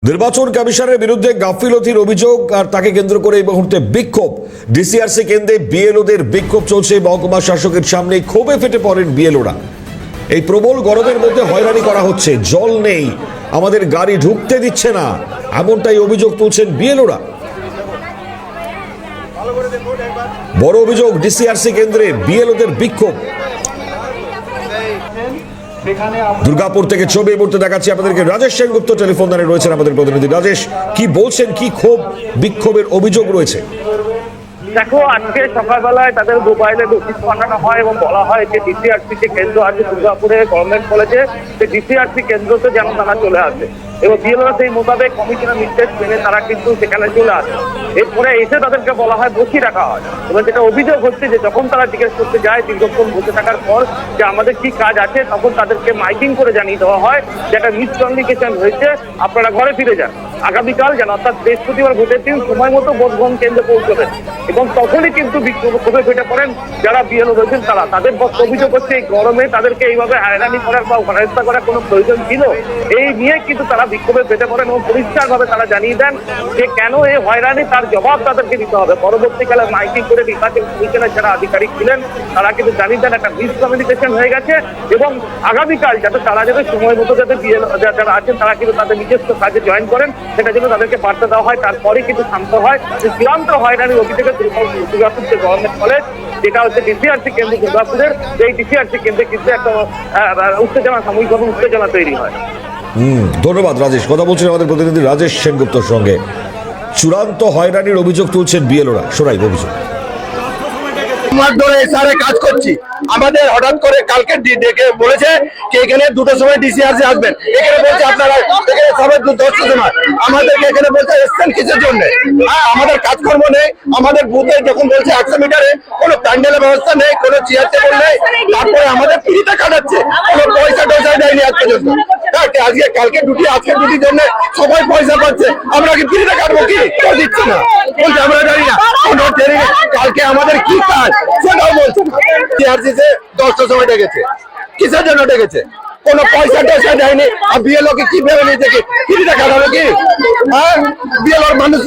নির্বাচন কমিশনের বিরুদ্ধে গাফিলতির অভিযোগ আর তাকে কেন্দ্র করে এই মুহূর্তে বিক্ষোভ। ডিসিআরসি কেন্দ্রে বিএলওদের বিক্ষোভ চলছে। মহকুমা শাসকের সামনে ক্ষোভে ফেটে পড়েন বিএলওরা। এই প্রবল গরমের মধ্যে হয়রানি করা হচ্ছে, জল নেই, আমাদের গাড়ি ঢুকতে দিচ্ছে না, এমনটাই অভিযোগ তুলছেন বিএলওরা। বড় অভিযোগ, ডিসিআরসি কেন্দ্রে বিএলওদের বিক্ষোভ। দুর্গাপুর থেকে ছবি এই মুহূর্তে দেখাচ্ছি আপনাদেরকে। রাজেশ সেনগুপ্ত টেলিফোন লাইনে রয়েছেন আমাদের প্রতিনিধি। রাজেশ, কি বলছেন, কি ক্ষোভ বিক্ষোভের অভিযোগ রয়েছে? দেখো, আজকে সকালবেলায় তাদের মোবাইলে নোটিশ পাঠানো হয় এবং বলা হয় যে ডিসিআরসি যে কেন্দ্র আছে দুর্গাপুরে গভর্নমেন্ট কলেজে, সেই ডিসিআরসি কেন্দ্রতে যেন তারা চলে আসে এবং বিএলওরা সেই মোতাবেক কমিশনের নির্দেশ মেনে তারা কিন্তু সেখানে চলে আসে। এরপরে এসে তাদেরকে বলা হয়, বসিয়ে রাখা হয়। এবং যেটা অভিযোগ হচ্ছে যে যখন তারা জিজ্ঞেস করতে যায় দীর্ঘক্ষণ বসে থাকার পর যে আমাদের কি কাজ আছে, তখন তাদেরকে মাইকিং করে জানিয়ে দেওয়া হয় যে একটা মিসকমিউনিকেশন হয়েছে, আপনারা ঘরে ফিরে যান। আগামীকাল যেন অর্থাৎ বৃহস্পতিবার ভোটের দিন সময় মতো ভোট গ্রহণ কেন্দ্রে পৌঁছবেন। এবং তখনই কিন্তু বিক্ষোভে ফেটে পড়েন যারা বিএলও রয়েছেন তারা। তাদের অভিযোগ হচ্ছে এই গরমে তাদেরকে এইভাবে হয়রানি করার বা হেনস্থা করার কোনো প্রয়োজন ছিল, এই নিয়ে কিন্তু তারা বিক্ষোভে ফেটে পড়েন এবং পরিষ্কারভাবে তারা জানিয়ে দেন যে কেন এই হয়রানি, তার জবাব তাদেরকে দিতে হবে। পরবর্তীকালে মাইকিং করে নির্বাচন কমিশনের যারা আধিকারিক ছিলেন তারা কিন্তু জানিয়ে দেন একটা মিসকমিউনিকেশন হয়ে গেছে এবং আগামীকাল যাতে তারা সময় মতো যাতে বিএলও যারা আছেন তারা কিন্তু তাদের নিজস্ব কাজে জয়েন করেন, সেটা জন্য তাদেরকে বার্তা দেওয়া হয়। তারপরে কিন্তু শান্ত হয়। চূড়ান্ত হয়রানির অভিযোগে দুর্গাপুর যে গভর্নমেন্ট কলেজ, যেটা হচ্ছে ডিসিআরসি কেন্দ্র দুর্গাপুরের, এই ডিসিআরসি কেন্দ্রে কিন্তু একটা উত্তেজনা, সাময়িকভাবে উত্তেজনা তৈরি হয়। ধন্যবাদ রাজেশ। কথা বলছেন আমাদের প্রতিনিধি রাজেশ সেনগুপ্তর সঙ্গে। চূড়ান্ত হয়রানির অভিযোগ তুলছেন বিএলওরা। শোনাই অভিযোগ। ধরে এসআরে কাজ করছি, আমাদের হঠাৎ করে কালকে ডেকে বলেছে যে এখানে 2টোর সময় ডিসিআরসি আসবেন। এখানে বলছে আপনারা এখানে সবাই 10টার সময়, আমাদেরকে এখানে বলছে এসছেন কিসের জন্য? হ্যাঁ, আমাদের কাজকর্ম নেই। আমাদের বুথে যখন বলছে 100 মিটারে কোনো প্যান্ডেলের ব্যবস্থা নেই, কোনো চেয়ার টেবিল নেই, তারপরে আমাদের ফ্রিতে কাটাচ্ছে, কোনো পয়সা টয়সা দেয়নি আজ পর্যন্ত। আজকে কালকে ডিউটি, আজকে ডিউটির জন্য সবাই পয়সা পাচ্ছে, আমরা কি ফ্রিতে কাটবো? কি কেউ দিচ্ছে না, বলছে আমরা জানি না। কালকে আমাদের কি কাজ সেটাও বলছে। ডিসিআরসি 10টার সময় ডেকেছে, কিসের জন্য ডেকেছে? কোনো পয়সা টয়সা দেয়নি। আর বিএলও কে কি ভেবে নিয়েছে কি ফ্রিতে কাটাবো? কি বিএলওর মানুষ